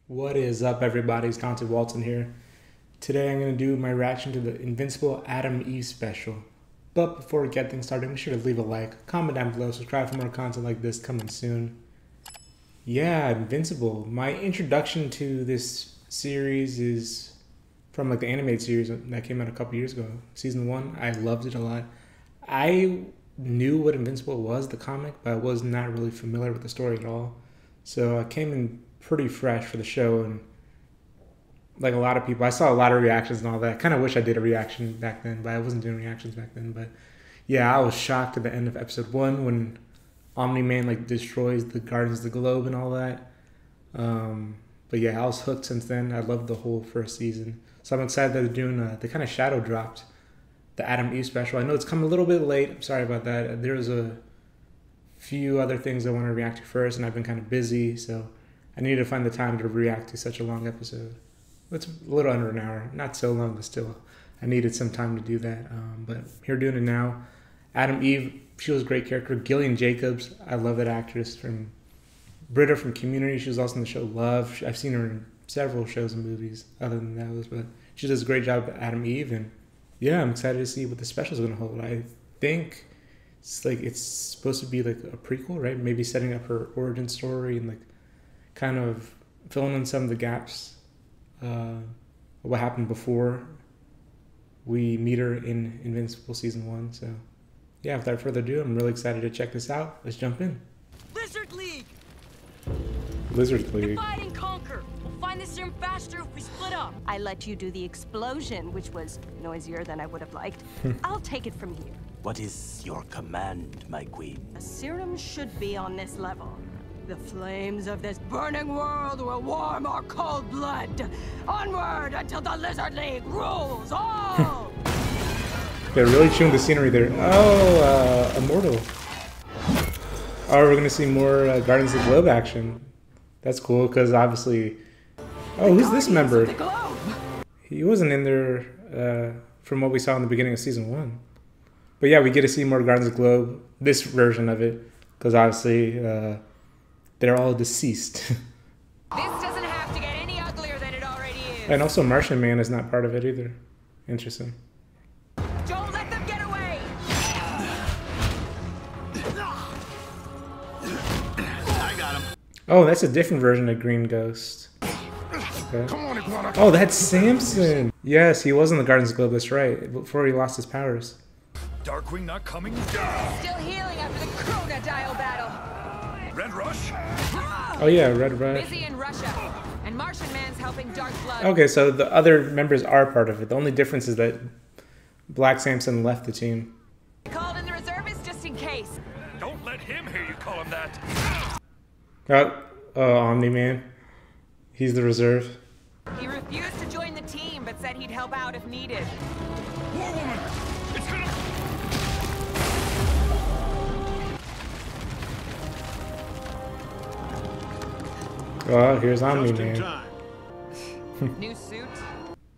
What is up, everybody? It's Content Walton here. Today I'm going to do my reaction to the Invincible Adam Eve special. But before we get things started, make sure to leave a like, comment down below, subscribe for more content like this coming soon. Yeah, Invincible. My introduction to this series is from like the animated series that came out a couple years ago. Season 1, I loved it a lot. I knew what Invincible was, the comic, but I was not really familiar with the story at all. So I came in pretty fresh for the show, and like a lot of people, I saw a lot of reactions and all that. I kind of wish I did a reaction back then, but I wasn't doing reactions back then. But yeah, I was shocked at the end of episode 1 when Omni-Man like destroys the Guardians of the Globe and all that. But yeah, I was hooked since then. I loved the whole first season. So I'm excited that they're doing, they kind of shadow dropped the Adam Eve special. I know it's come a little bit late. I'm sorry about that. There's a few other things I want to react to first, and I've been kind of busy, so I needed to find the time to react to such a long episode. It's a little under an hour. Not so long, but still, I needed some time to do that. But here doing it now. Adam Eve, she was a great character. Gillian Jacobs, I love that actress. From Britta from Community, she was also in the show Love. I've seen her in several shows and movies other than those, but she does a great job at Adam Eve. And yeah, I'm excited to see what the special is going to hold. I think it's supposed to be like a prequel, right? Maybe setting up her origin story and like kind of filling in some of the gaps of what happened before we meet her in Invincible Season 1. So yeah, without further ado, I'm really excited to check this out. Let's jump in. Lizard League! Lizard League. Divide and conquer! We'll find the serum faster if we split up! I let you do the explosion, which was noisier than I would have liked. I'll take it from here. What is your command, my queen? A serum should be on this level. The flames of this burning world will warm our cold blood. Onward until the Lizard League rules all! They're really chewing the scenery there. Oh, Immortal. Oh, we're gonna see more Guardians of the Globe action. That's cool, because obviously... Oh, who's this member? He wasn't in there from what we saw in the beginning of Season 1. But yeah, we get to see more Guardians of the Globe, this version of it, because obviously they're all deceased. This doesn't have to get any uglier than it already is. And also Martian Man is not part of it either. Interesting. Don't let them get away! I got him. Oh, that's a different version of Green Ghost. Okay. Oh, that's Samson. Yes, he was in the Guardians of the Globe, that's right, before he lost his powers. Darkwing not coming? Still healing after the Chronodile battle. Red Rush? Oh yeah, Red Rush. Busy in Russia. And Martian Man's helping Dark Blood. Okay, so the other members are part of it. The only difference is that Black Samson left the team. Called in the reservists just in case. Don't let him hear you call him that. Oh, Omni-Man. He's the reserve. He refused to join the team, but said he'd help out if needed. War Woman! It's gonna... Oh, here's Omni-Man. New suit.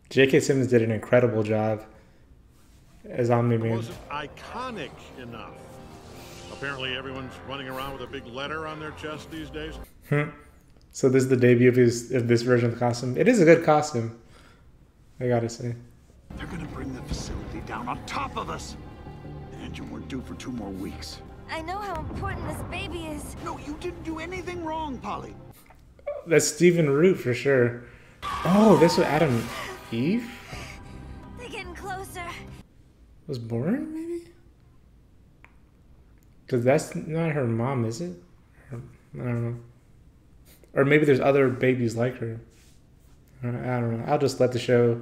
J.K. Simmons did an incredible job as Omni-Man. Wasn't iconic enough. Apparently everyone's running around with a big letter on their chest these days. So this is the debut of this version of the costume. It is a good costume, I gotta say. They're gonna bring the facility down on top of us. The engine weren't due for 2 more weeks. I know how important this baby is. No, you didn't do anything wrong, Polly. That's Stephen Root for sure. Oh, this was Adam Eve? They're getting closer. Was born, maybe? Because that's not her mom, is it? I don't know. Or maybe there's other babies like her. I don't know. I'll just let the show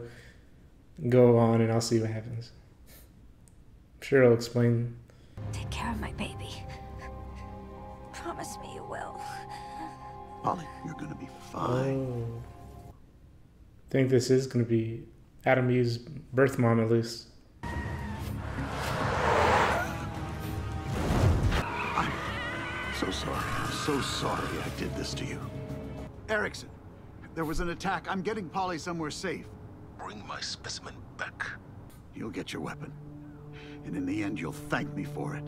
go on and I'll see what happens. I'm sure it'll explain. Take care of my baby. Promise me you will. Polly, you're gonna be fine. Oh. I think this is going to be Adam Eve's birth mom, at least. I'm so sorry. I'm so sorry I did this to you. Erickson, there was an attack. I'm getting Polly somewhere safe. Bring my specimen back. You'll get your weapon. And in the end, you'll thank me for it.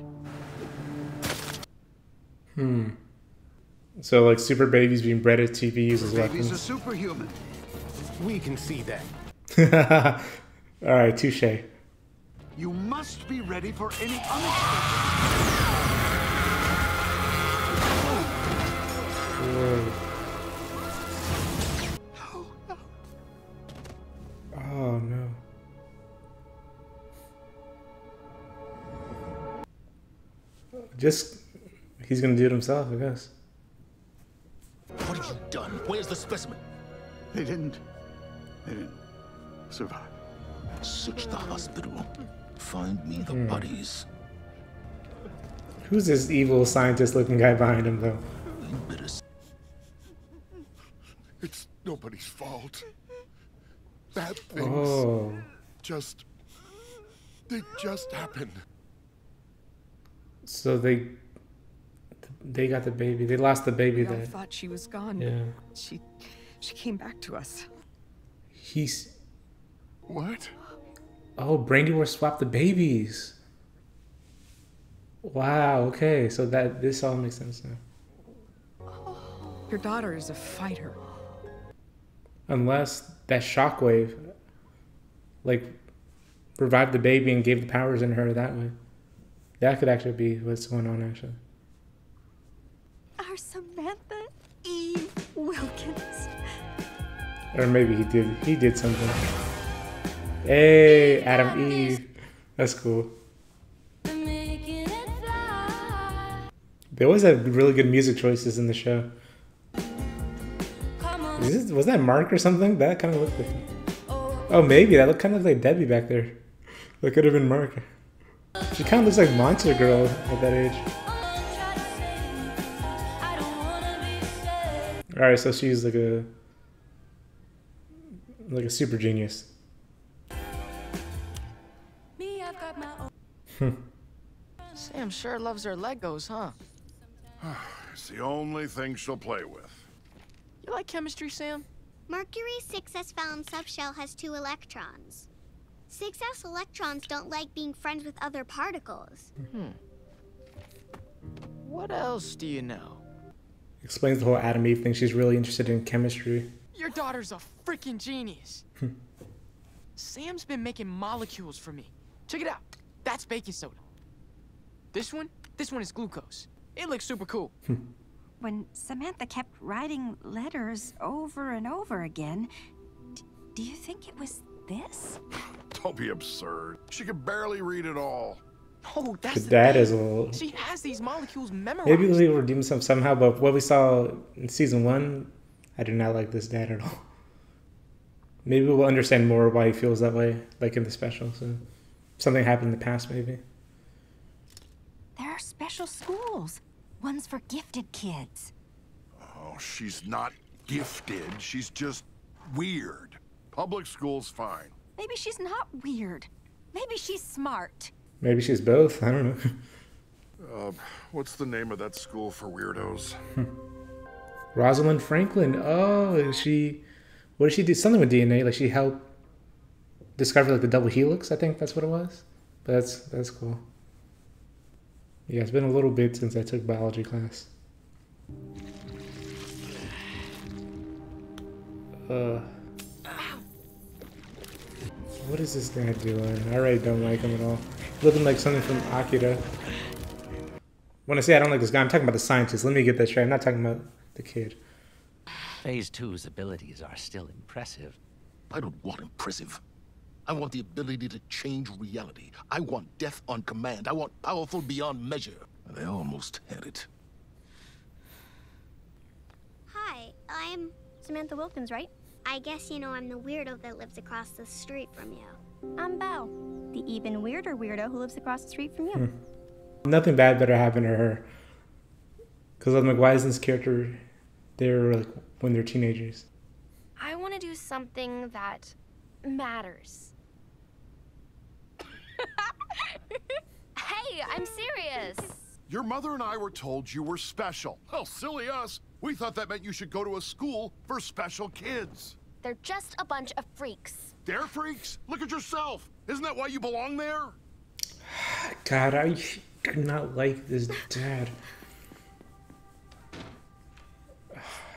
So like super babies being bred as TVs as Babies are weapons. superhuman. We can see that. All right, touche. You must be ready for any unexpected. Oh no. Just he's gonna do it himself, I guess. What have you done? Where's the specimen? They didn't survive. Search the hospital. Find me the bodies. Who's this evil scientist-looking guy behind him, though? You better It's nobody's fault. Bad things Oh, they just happen. so they got the baby. They lost the baby. We all That thought she was gone. yeah. She came back to us. He's What? oh, Brandy War swapped the babies. Wow. Okay, so this all makes sense now. Your daughter is a fighter. Unless that shockwave, like, revived the baby and gave the powers in her that way. That could actually be what's going on, actually. Our Samantha E. Wilkins. Or maybe he did something. Hey, Adam Eve. That's cool. They always have really good music choices in the show. Was that Mark or something? That kind of looked like... Oh, maybe. That looked kind of like Debbie back there. That could have been Mark. She kind of looks like Monster Girl at that age. Alright, so she's like a super genius. Sam sure loves her Legos, huh? It's the only thing she'll play with. You like chemistry, Sam? Mercury's 6s found subshell has 2 electrons. 6s electrons don't like being friends with other particles. What else do you know? Explains the whole Adam Eve thing. She's really interested in chemistry. Your daughter's a freaking genius. Sam's been making molecules for me. Check it out. That's baking soda. This one is glucose. It looks super cool. When Samantha kept writing letters over and over again, do you think it was this? Don't be absurd. She can barely read it all. Oh, that's The dad is a little... She has these molecules memorized. Maybe they were doing something somehow, but what we saw in season 1, I did not like this dad at all. Maybe we'll understand more why he feels that way, like in the special. So something happened in the past, maybe. There are special schools. One's for gifted kids. Oh, she's not gifted. She's just weird. Public school's fine. Maybe she's not weird. Maybe she's smart. Maybe she's both. I don't know. What's the name of that school for weirdos? Rosalind Franklin. Oh, what did she do? Something with DNA. Like she helped discover like the double helix. I think that's what it was. But that's cool. Yeah, it's been a little bit since I took biology class. What is this guy doing? I already don't like him at all. Looking like something from Akira. When I say I don't like this guy, I'm talking about the scientist. Let me get that straight. I'm not talking about the kid. Phase 2's abilities are still impressive. I don't want impressive. I want the ability to change reality. I want death on command. I want powerful beyond measure. And I almost had it. Hi, I'm Samantha Wilkins, right? I guess you know I'm the weirdo that lives across the street from you. I'm Belle, the even weirder weirdo who lives across the street from you. Nothing bad better happen to her. Because I'm like, why isn't this character there like when they're teenagers? I want to do something that matters. Hey, I'm serious. Your mother and I were told you were special. Well, silly us. We thought that meant you should go to a school for special kids. They're just a bunch of freaks. They're freaks? Look at yourself. Isn't that why you belong there? God, I do not like this dad.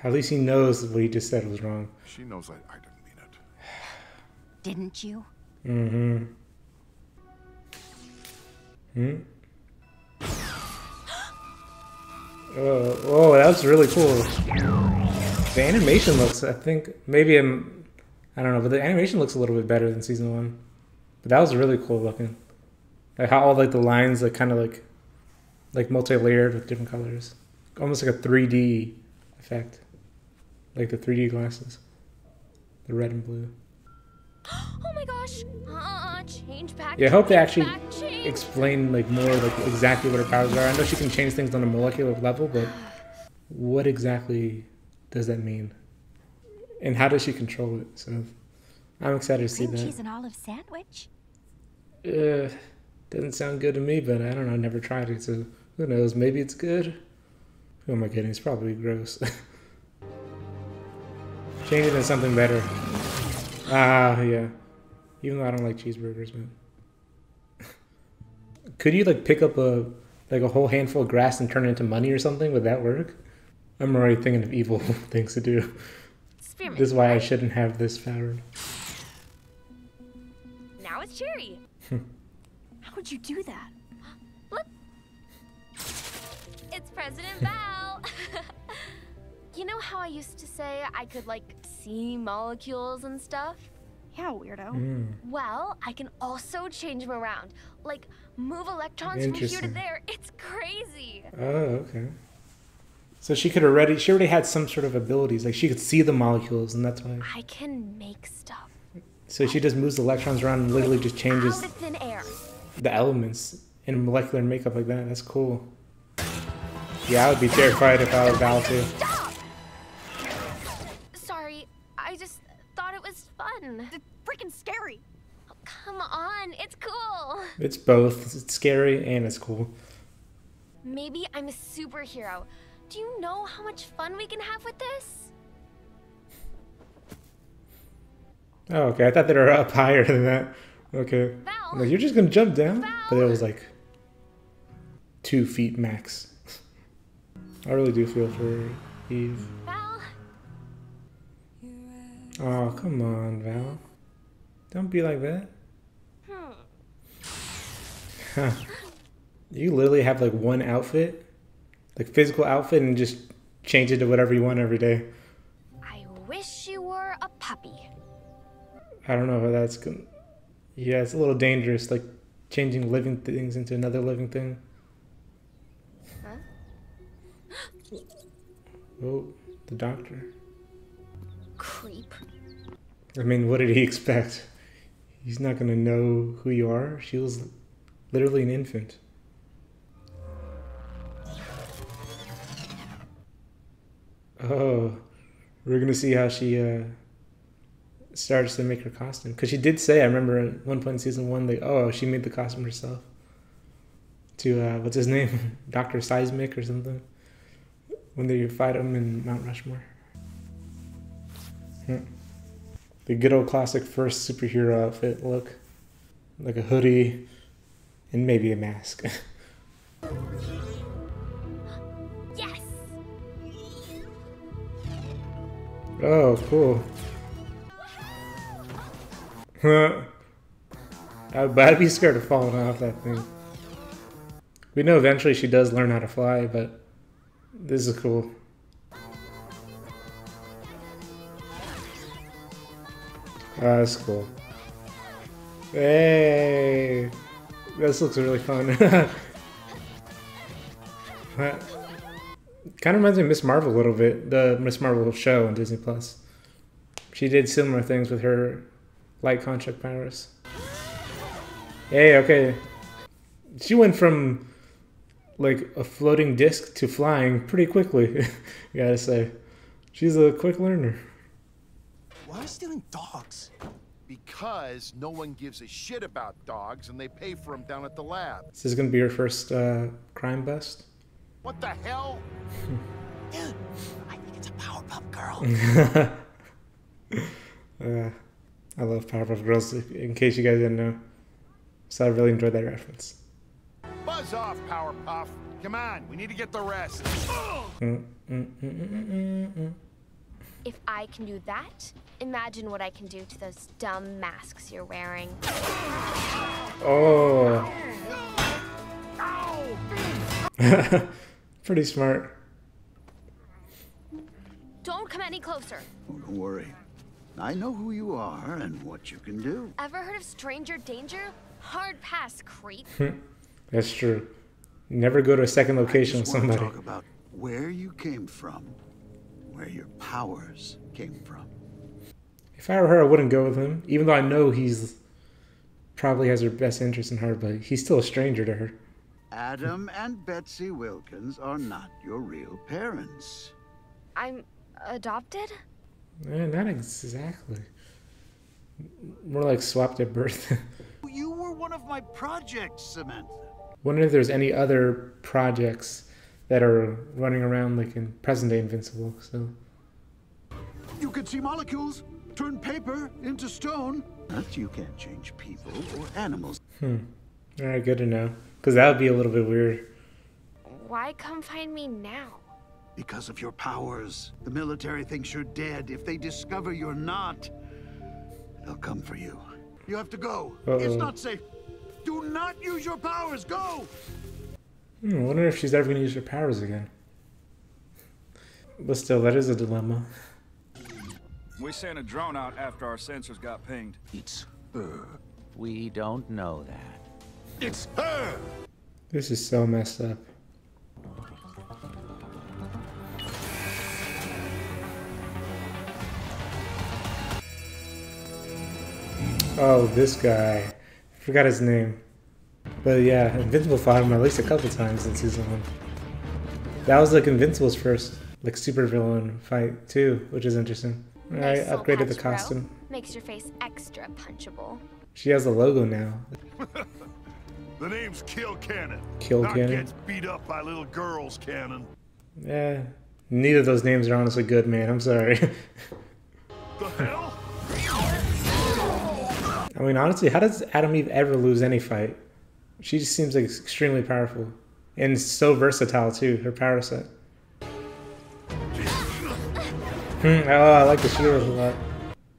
At least he knows what he just said was wrong. She knows I didn't mean it. Didn't you? Mm-hmm. Oh, that was really cool. The animation looks, I think, maybe I don't know, but the animation looks a little bit better than season 1. But that was really cool looking. Like how all like the lines like kind of like multi-layered with different colors. Almost like a 3D effect. Like the 3D glasses. The red and blue. Oh my gosh! Change back. Yeah, I hope they actually explain like more like exactly what her powers are. I know she can change things on a molecular level, but what exactly does that mean? And how does she control it? So I'm excited to see Cream that. cheese and olive sandwich? Doesn't sound good to me, but I don't know. I never tried it, so who knows? Maybe it's good. Who am I kidding? It's probably gross. Change it into something better. Yeah. Even though I don't like cheeseburgers, man. Could you like pick up a whole handful of grass and turn it into money or something? Would that work? I'm already thinking of evil things to do. This is why I shouldn't have this power. Now it's cherry. How would you do that? Look. It's President Val. You know how I used to say I could like see molecules and stuff? Yeah, weirdo. Well, I can also change them around. Like, move electrons from here to there. It's crazy. Oh, okay. So she already had some sort of abilities. Like, she could see the molecules, and that's why. I can make stuff. So she just moves the electrons around and literally just changes Out of thin air. the elements in molecular makeup like that. That's cool. Yeah, I would be terrified if I was Val too. Stop! Sorry, I just thought it was fun. It's freaking scary. Oh, come on, it's cool. It's both. It's scary and it's cool. Maybe I'm a superhero. Do you know how much fun we can have with this? Oh, okay. I thought they were up higher than that. Okay. Val? Like, you're just gonna jump down? Val? But it was like 2 feet max. I really do feel for Eve. Val? Oh, come on, Val. Don't be like that. Huh. You literally have like one outfit, like physical outfit, and just change it to whatever you want every day. I wish you were a puppy. I don't know how that's gonna... Yeah, it's a little dangerous, like changing living things into another living thing. Huh? Oh, the doctor. Creep. I mean, what did he expect? He's not gonna know who you are. She was literally an infant. Oh, we're gonna see how she starts to make her costume. Because she did say, I remember at one point in season 1, like, oh, she made the costume herself. To, what's his name? Dr. Seismic or something. When they fight him in Mount Rushmore. The good old classic first superhero outfit look. Like a hoodie and maybe a mask. Yes. Oh, cool. But I'd be scared of falling off that thing. We know eventually she does learn how to fly, but this is cool. Oh, that's cool. Hey! This looks really fun. Kind of reminds me of Miss Marvel a little bit. The Miss Marvel show on Disney Plus. She did similar things with her light construct powers. Hey, okay. She went from like a floating disc to flying pretty quickly, you gotta say. She's a quick learner. Why are you stealing dogs? Because no one gives a shit about dogs and they pay for them down at the lab. This is gonna be her first crime bust. What the hell? Dude, I think it's a Powerpuff Girl. I love Powerpuff Girls, in case you guys didn't know. So I really enjoyed that reference. Buzz off, Powerpuff. Come on, we need to get the rest. If I can do that, imagine what I can do to those dumb masks you're wearing. Oh. Pretty smart. Don't come any closer. Oh, don't worry. I know who you are and what you can do. Ever heard of stranger danger? Hard pass, creep. That's true. Never go to a second location with somebody. Talk about where you came from, where your powers came from. If I were her, I wouldn't go with him, even though I know he's probably has her best interest in her, but he's still a stranger to her. Adam and Betsy Wilkins are not your real parents. I'm adopted? Not exactly. More like swapped at birth. You were one of my projects, Samantha. Wonder if there's any other projects that are running around like in present day Invincible. So you could see molecules turn paper into stone. But you can't change people or animals. Alright, good to know. Because that would be a little bit weird. Why come find me now? Because of your powers. The military thinks you're dead. If they discover you're not, they'll come for you. You have to go. It's not safe. Do not use your powers. Go! I wonder if she's ever going to use her powers again. But still, that is a dilemma. We sent a drone out after our sensors got pinged. It's her. We don't know that. It's her! This is so messed up. Oh, this guy. I forgot his name. But yeah, Invincible fought him at least a couple times in season 1. That was like Invincible's first like supervillain fight too, which is interesting. Alright, upgraded the costume. Makes your face extra punchable. She has a logo now. The name's Kill Cannon. Kill Cannon? Gets beat up by little girls, Cannon. Yeah, neither of those names are honestly good, man. I'm sorry. The hell? I mean, honestly, how does Adam Eve ever lose any fight? She just seems like extremely powerful. And so versatile, too, her power set. Oh, I like the shield a lot.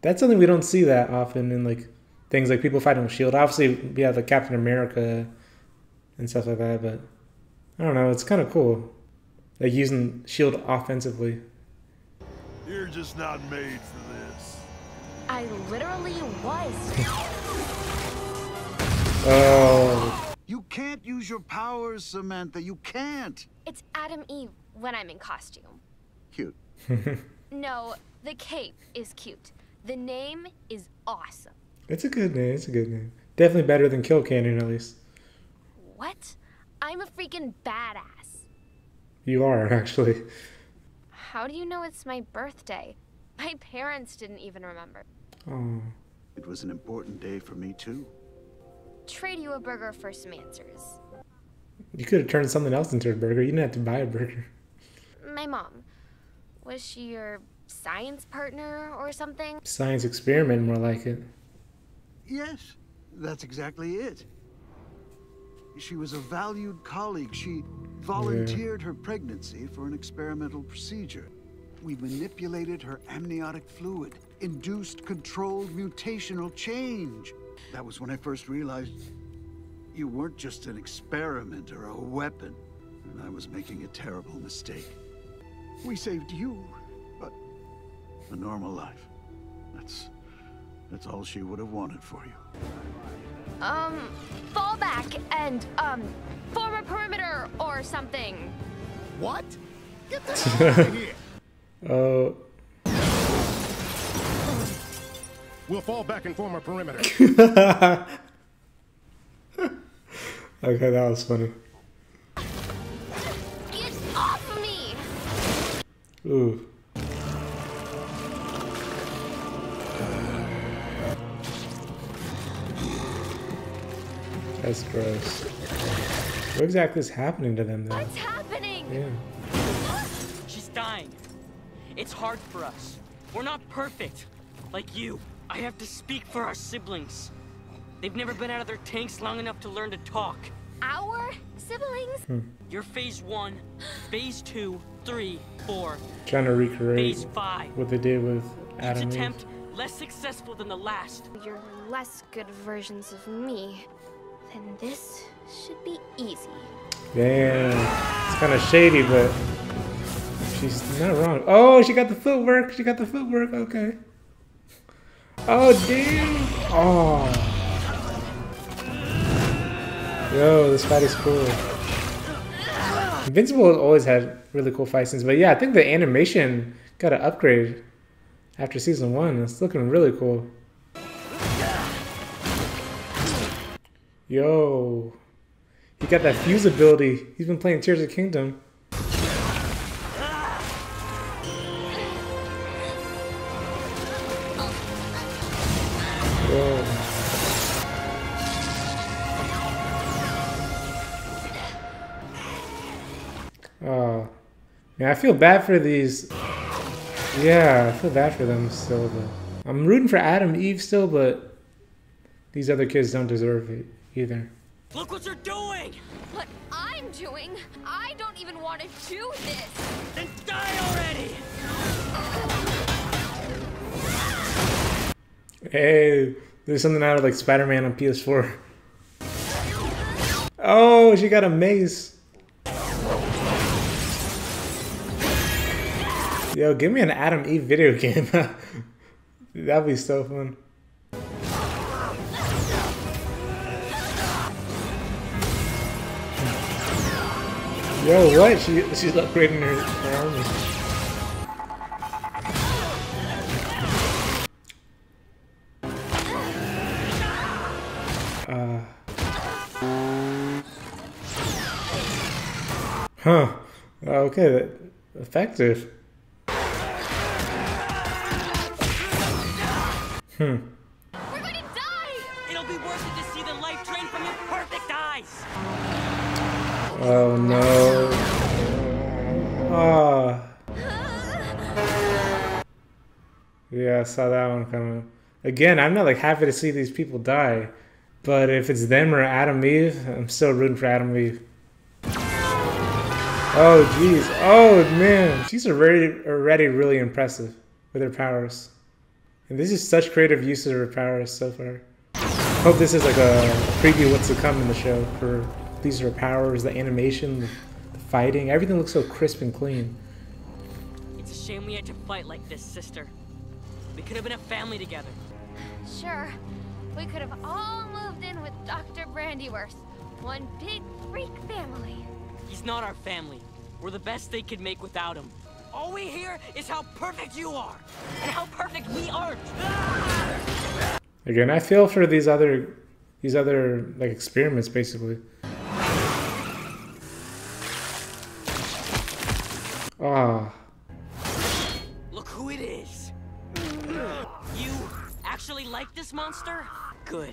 That's something we don't see that often in, like, things like people fighting with shield. Obviously, we have the Captain America and stuff like that, but I don't know, it's kind of cool. Like, using shield offensively. You're just not made for this. I literally was. Oh. You can't use your powers, Samantha. You can't. It's Adam Eve when I'm in costume. Cute. No, the cape is cute. The name is awesome. It's a good name. It's a good name. Definitely better than Kill Cannon, at least. What? I'm a freaking badass. You are, actually. How do you know it's my birthday? My parents didn't even remember. Oh. It was an important day for me, too. Trade you a burger for some answers. You could have turned something else into a burger. You didn't have to buy a burger. My mom. Was she your science partner or something? Science experiment, more like it. Yes, that's exactly it. She was a valued colleague. She volunteered her pregnancy for an experimental procedure. We manipulated her amniotic fluid, induced controlled mutational change. That was when I first realized you weren't just an experiment or a weapon, and I was making a terrible mistake. We saved you, but a normal life. That's all she would have wanted for you. Fall back and, form a perimeter or something. What? Get the hell out of here! Oh. We'll fall back and form a perimeter. Okay, that was funny. Get off of me! Ooh. That's gross. What exactly is happening to them, though? What's happening? Yeah. She's dying. It's hard for us. We're not perfect. Like you. I have to speak for our siblings. They've never been out of their tanks long enough to learn to talk. Our siblings? You're phase 1, phase 2, 3, 4. Trying to recreate Phase 5. what they did with Each Adam and Eve. attempt less successful than the last. You're less good versions of me. Then this should be easy. Damn. It's kind of shady, but she's not wrong. Oh, she got the footwork. She got the footwork. Okay. Oh, damn. Oh. Yo, this fight is cool. Invincible always had really cool fight scenes, but yeah, I think the animation got an upgrade after season 1. It's looking really cool. Yo, he got that fuse ability. He's been playing Tears of the Kingdom. Whoa. Oh, man, I feel bad for these. Yeah, I feel bad for them still, but I'm rooting for Adam and Eve still, but these other kids don't deserve it either. Look what you're doing! What I'm doing? I don't even want to do this! Then die already! Hey, there's something out of like Spider-Man on PS4. Oh, she got a mace. Yo, give me an Adam Eve video game. That'd be so fun. Yo, what? She's upgrading her armor. Huh. Okay, that effective. We're going to die! It'll be worth it to see the life drain from your perfect eyes! Oh no. Ah. Yeah, I saw that one coming. Again, I'm not like happy to see these people die, but if it's them or Adam Eve, I'm still rooting for Adam Eve. Oh jeez. Oh man. She's already really impressive with her powers. And this is such creative use of her powers so far. Hope this is like a preview of what's to come in the show. For these are her powers, the animation, the fighting, everything looks so crisp and clean. It's a shame we had to fight like this, sister. We could have been a family together. Sure, we could have all moved in with Dr. Brandyworth. One big freak family. He's not our family. We're the best they could make without him. All we hear is how perfect you are, and how perfect we aren't. Again, I feel for these other like experiments basically. Ah. Look who it is. You actually like this monster? Good.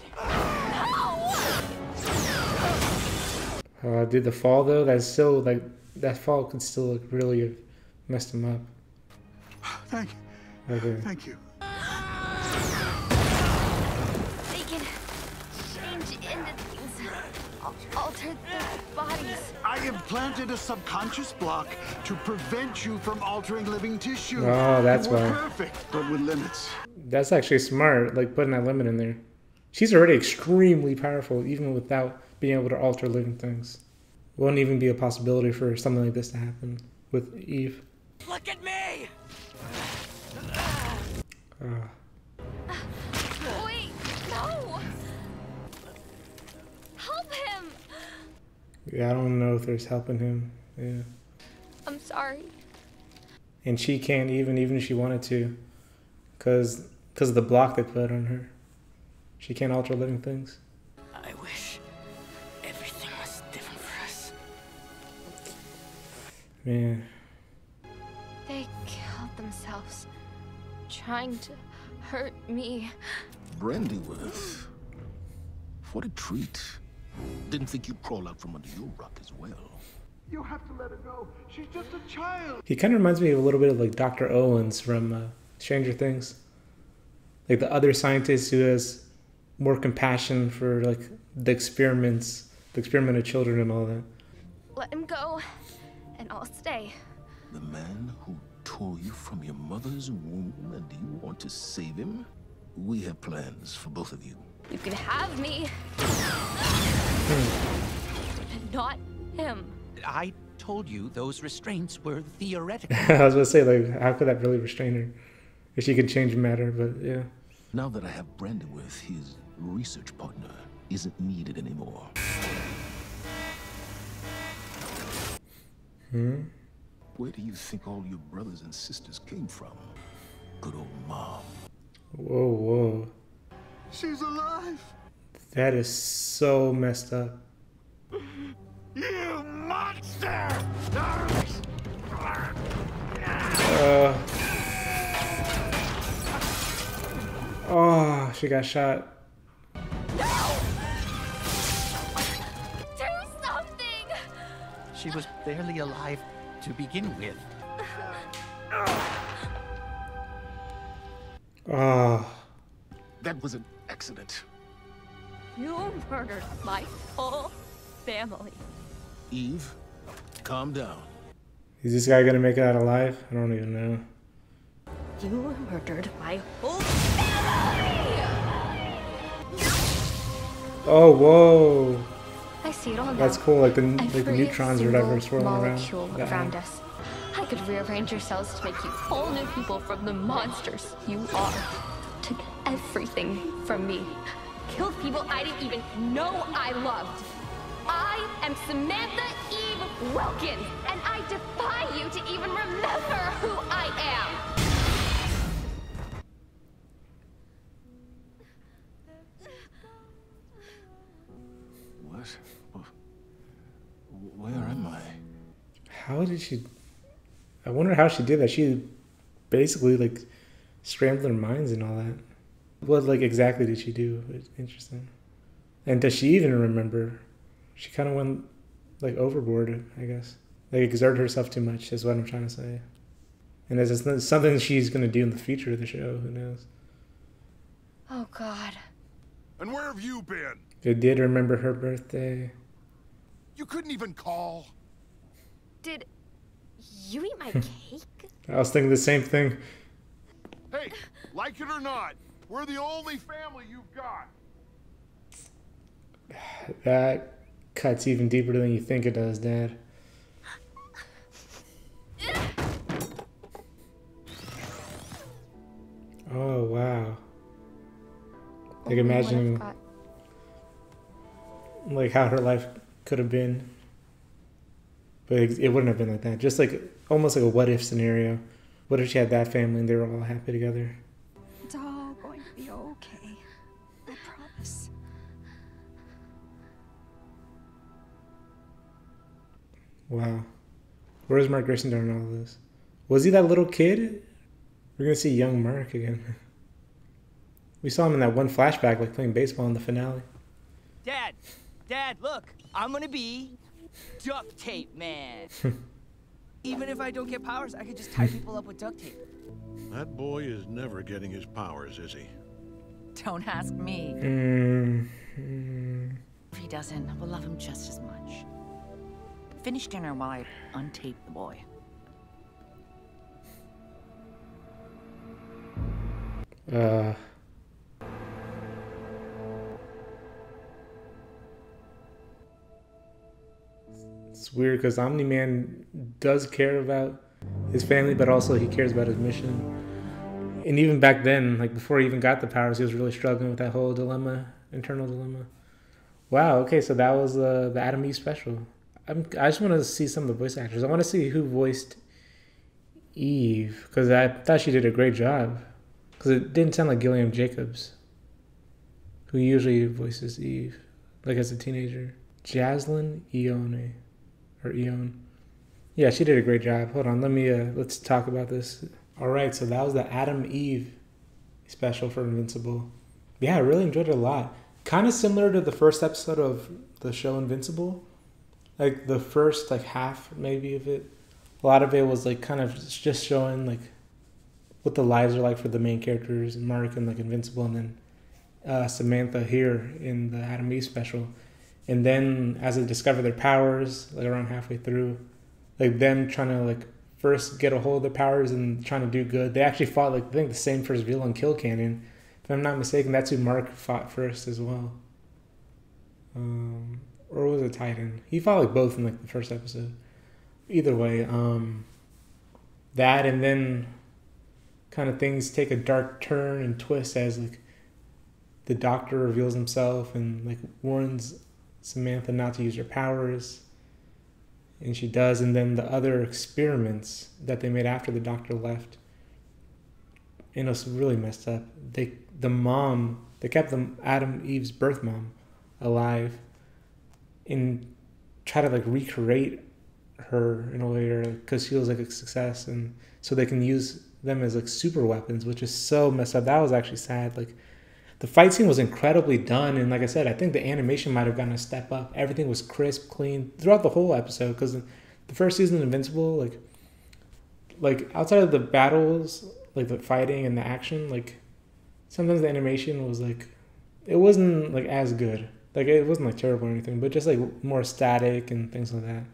Did the fall though? That's still like that fall could still like really have messed him up. Thank you. Okay. Thank you. They can change into things, alter their bodies. I implanted a subconscious block to prevent you from altering living tissue. Oh, that's You were why. Perfect, but with limits. That's actually smart, like putting that limit in there. She's already extremely powerful, even without being able to alter living things. Wouldn't even be a possibility for something like this to happen with Eve. Look at me! Wait, no! Help him! Yeah, I don't know if there's helping him. Yeah. I'm sorry. And she can't even if she wanted to, because of the block they put on her. She can't alter living things. I wish everything was different for us. Man. They killed themselves, trying to hurt me. Brandyworth. What a treat. Didn't think you'd crawl out from under your rock as well. You have to let her go. She's just a child. He kind of reminds me of a little bit of like Dr. Owens from Stranger Things. Like the other scientist who has more compassion for like the experimental children and all that. Let him go, and I'll stay. The man who tore you from your mother's womb, and you want to save him? We have plans for both of you. You can have me. And not him. I told you those restraints were theoretical. I was gonna say, like, how could that really restrain her? If she could change matter, but yeah. Now that I have Brandon with, his research partner isn't needed anymore. Where do you think all your brothers and sisters came from? Good old Mom. Whoa, whoa. She's alive. That is so messed up. You monster! Oh, she got shot. No! Do something! She was barely alive to begin with. Oh. That was an accident. You murdered my whole family. Eve, calm down. Is this guy gonna make it out alive? I don't even know. You murdered my whole family! Oh, whoa. I see it all now. That's cool, like the neutrons or whatever swirling around. Molecule around us. I could rearrange your cells to make you whole new people from the monsters you are. Took everything from me. Killed people I didn't even know I loved. I am Samantha Eve Wilkins, and I defy you to even remember who I am. What? Where am I? How did she... I wonder how she did that. She basically, like, scrambled her minds and all that. What, like, exactly did she do? It's interesting. And does she even remember? She kind of went, like, overboard, I guess. Like, exerted herself too much is what I'm trying to say. And is this something she's going to do in the future of the show? Who knows? Oh, God. And where have you been? They did remember her birthday. You couldn't even call. Did you eat my cake? I was thinking the same thing. Hey, like it or not, we're the only family you've got. That cuts even deeper than you think it does, Dad. Oh, wow. Like, imagining, like, how her life could have been. But it wouldn't have been like that. Just like, almost like a what-if scenario. What if she had that family and they were all happy together? It's all going to be okay. I promise. Wow. Where's Mark Grayson during all of this? Was he that little kid? We're going to see young Mark again. We saw him in that one flashback, like playing baseball in the finale. Dad, look. I'm gonna be duct tape man. Even if I don't get powers, I could just tie people up with duct tape. That boy is never getting his powers, is he? Don't ask me. If he doesn't, we'll love him just as much. Finish dinner while I untape the boy. It's weird because Omni-Man does care about his family, but also he cares about his mission. And even back then, like before he even got the powers, he was really struggling with that whole dilemma, internal dilemma. Wow, okay, so that was the Adam Eve special. I just want to see some of the voice actors. I want to see who voiced Eve, because I thought she did a great job. Because it didn't sound like Gilliam Jacobs, who usually voices Eve, like as a teenager. Jaslyn Eone, or Eone. Yeah, she did a great job. Hold on, let's talk about this. All right, so that was the Adam Eve special for Invincible. Yeah, I really enjoyed it a lot. Kind of similar to the first episode of the show Invincible. Like the first half maybe of it. A lot of it was like kind of just showing like what the lives are like for the main characters, Mark and like Invincible, and then Samantha here in the Adam Eve special. And then as they discover their powers, like around halfway through, like them trying to like first get a hold of their powers and trying to do good. They actually fought, like, I think the same first villain, Kill Cannon. If I'm not mistaken, that's who Mark fought first as well. Or was it Titan? He fought like both in like the first episode. Either way, that, and then kind of things take a dark turn and twist as like the Doctor reveals himself and like warns Samantha not to use her powers, and she does. And then the other experiments that they made after the Doctor left, and it was really messed up. They kept Adam Eve's birth mom alive and try to like recreate her in a way, or because she was like a success, and so they can use them as like super weapons, which is so messed up. That was actually sad. Like, the fight scene was incredibly done, and like I said, I think the animation might have gotten a step up. Everything was crisp, clean throughout the whole episode, because the first season of Invincible, like outside of the battles, like the fighting and the action, like sometimes the animation was like, it wasn't like as good. Like, it wasn't like terrible or anything, but just like more static and things like that.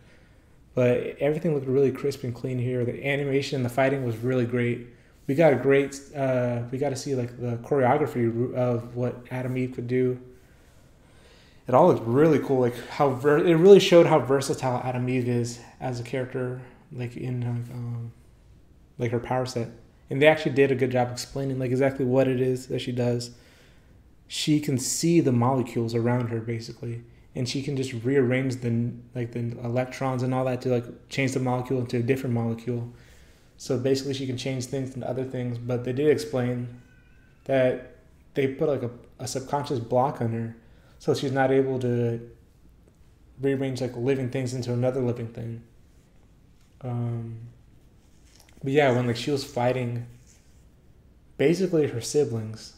But everything looked really crisp and clean here. The animation, the fighting was really great. We got we got to see like the choreography of what Adam Eve could do. It all looked really cool. Like it really showed how versatile Adam Eve is as a character, like in like her power set. And they actually did a good job explaining like exactly what it is that she does. She can see the molecules around her basically, and she can just rearrange the electrons and all that to like change the molecule into a different molecule. So basically she can change things into other things. But they did explain that they put like a subconscious block on her, so she's not able to rearrange like living things into another living thing. But yeah, when like she was fighting basically her siblings,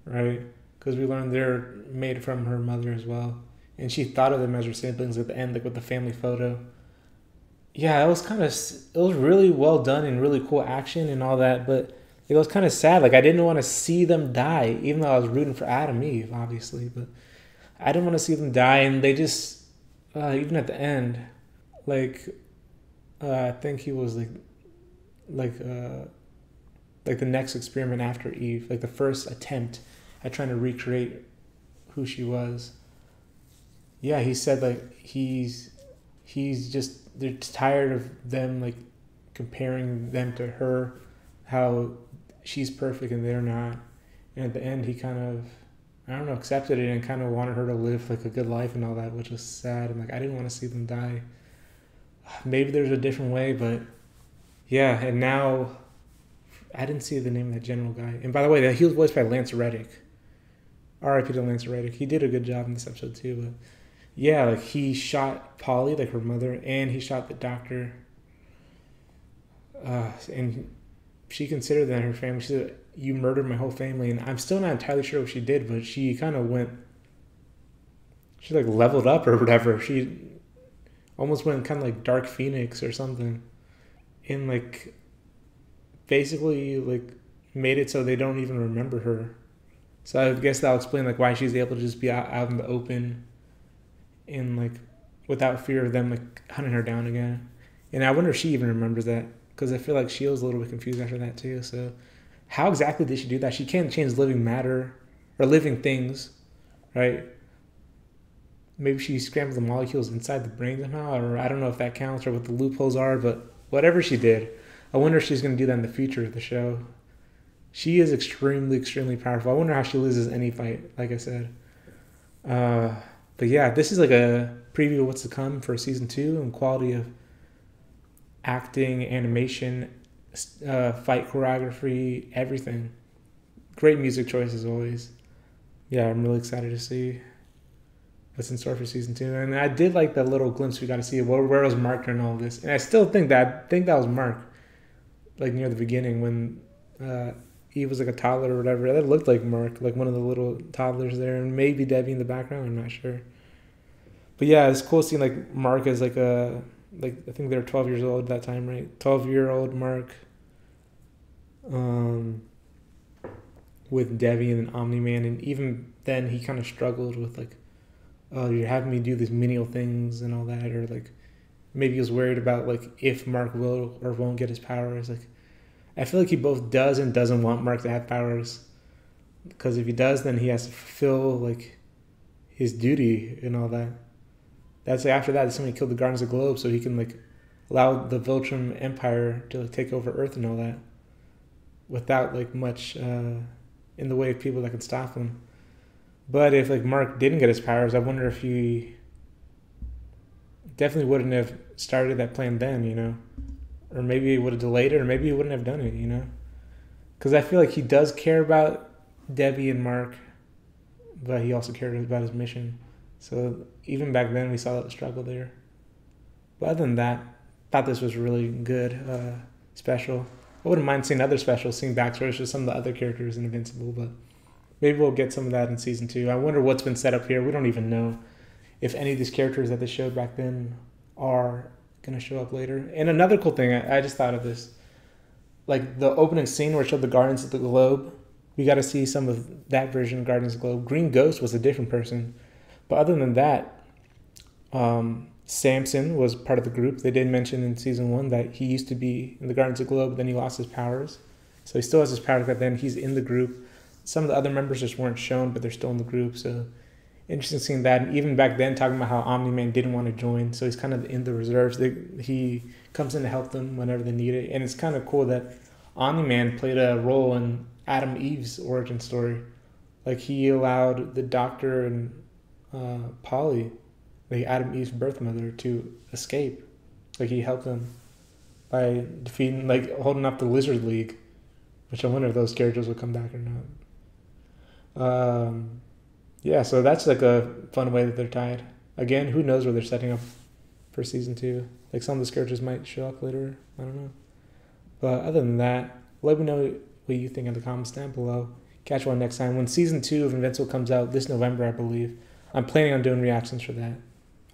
right? Because we learned they're made from her mother as well. And she thought of them as her siblings at the end, like with the family photo. Yeah, it was really well done and really cool action and all that, but it was kind of sad. Like, I didn't want to see them die, even though I was rooting for Adam Eve, obviously, but I didn't want to see them die. And they just, even at the end, like, I think he was like the next experiment after Eve, like the first attempt at trying to recreate who she was. Yeah, he said like he's just, they're tired of them like comparing them to her, how she's perfect and they're not. And at the end he kind of, I don't know, accepted it and kind of wanted her to live like a good life and all that, which was sad. And like, I didn't want to see them die. Maybe there's a different way, but yeah. And now I didn't see the name of that general guy. And by the way, he was voiced by Lance Reddick. R.I.P. to Lance Reddick. He did a good job in this episode too, but yeah, like he shot Polly, like her mother, and he shot the Doctor. And she considered that her family. She said, "You murdered my whole family," and I'm still not entirely sure what she did, but she kind of went. She like leveled up or whatever. She almost went kind of like Dark Phoenix or something, and like basically like made it so they don't even remember her. So I guess that'll explain like why she's able to just be out in the open and like without fear of them like hunting her down again. And I wonder if she even remembers that, because I feel like she was a little bit confused after that too. So how exactly did she do that? She can't change living matter or living things, right? Maybe she scrambled the molecules inside the brain somehow, or I don't know if that counts or what the loopholes are, but whatever she did, I wonder if she's going to do that in the future of the show. She is extremely, extremely powerful. I wonder how she loses any fight, like I said. But yeah, this is like a preview of what's to come for season 2 and quality of acting, animation, fight choreography, everything. Great music choice as always. Yeah, I'm really excited to see what's in store for season 2. And I did like the little glimpse we got to see of where was Mark during all this. And I still think that was Mark, like near the beginning when Eve was like a toddler or whatever. That looked like Mark, like one of the little toddlers there, and maybe Debbie in the background. I'm not sure. But yeah, it's cool seeing like Mark as like I think they were 12 years old at that time, right? 12-year-old Mark, with Debbie and Omni-Man, and even then he kind of struggled with like, oh, you're having me do these menial things and all that, or like maybe he was worried about like if Mark will or won't get his powers. Like I feel like he both does and doesn't want Mark to have powers, because if he does, then he has to fulfill like his duty and all that. That's like, after that somebody killed the Guardians of the Globe so he can like allow the Viltrum Empire to like take over Earth and all that without like much in the way of people that can stop him. But if like Mark didn't get his powers, I wonder if he definitely wouldn't have started that plan then, you know, or maybe he would have delayed it, or maybe he wouldn't have done it, you know, because I feel like he does care about Debbie and Mark, but he also cared about his mission. So even back then we saw that struggle there. But other than that, I thought this was really good special. I wouldn't mind seeing other specials, seeing backstories for some of the other characters in Invincible, but maybe we'll get some of that in season 2. I wonder what's been set up here. We don't even know if any of these characters that they showed back then are going to show up later. And another cool thing, I just thought of this. Like the opening scene where it showed the Guardians of the Globe, we got to see some of that version of Guardians of the Globe. Green Ghost was a different person. But other than that, Samson was part of the group. They did mention in season 1 that he used to be in the Guardians of the Globe, but then he lost his powers. So he still has his powers, but then he's in the group. Some of the other members just weren't shown, but they're still in the group. So interesting seeing that. And even back then, talking about how Omni-Man didn't want to join. So he's kind of in the reserves. He comes in to help them whenever they need it. And it's kind of cool that Omni-Man played a role in Adam Eve's origin story. Like he allowed the Doctor and Polly, like Adam Eve's birth mother, to escape. Like he helped them by defeating, like holding up the Lizard League, which I wonder if those characters will come back or not. Yeah, so that's like a fun way that they're tied. Again, who knows where they're setting up for season 2. Like some of those characters might show up later. I don't know. But other than that, let me know what you think in the comments down below. Catch you on next time. When season 2 of Invincible comes out this November, I believe, I'm planning on doing reactions for that.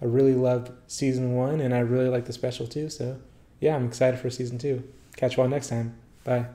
I really loved season 1 and I really like the special too. So yeah, I'm excited for season 2. Catch you all next time. Bye.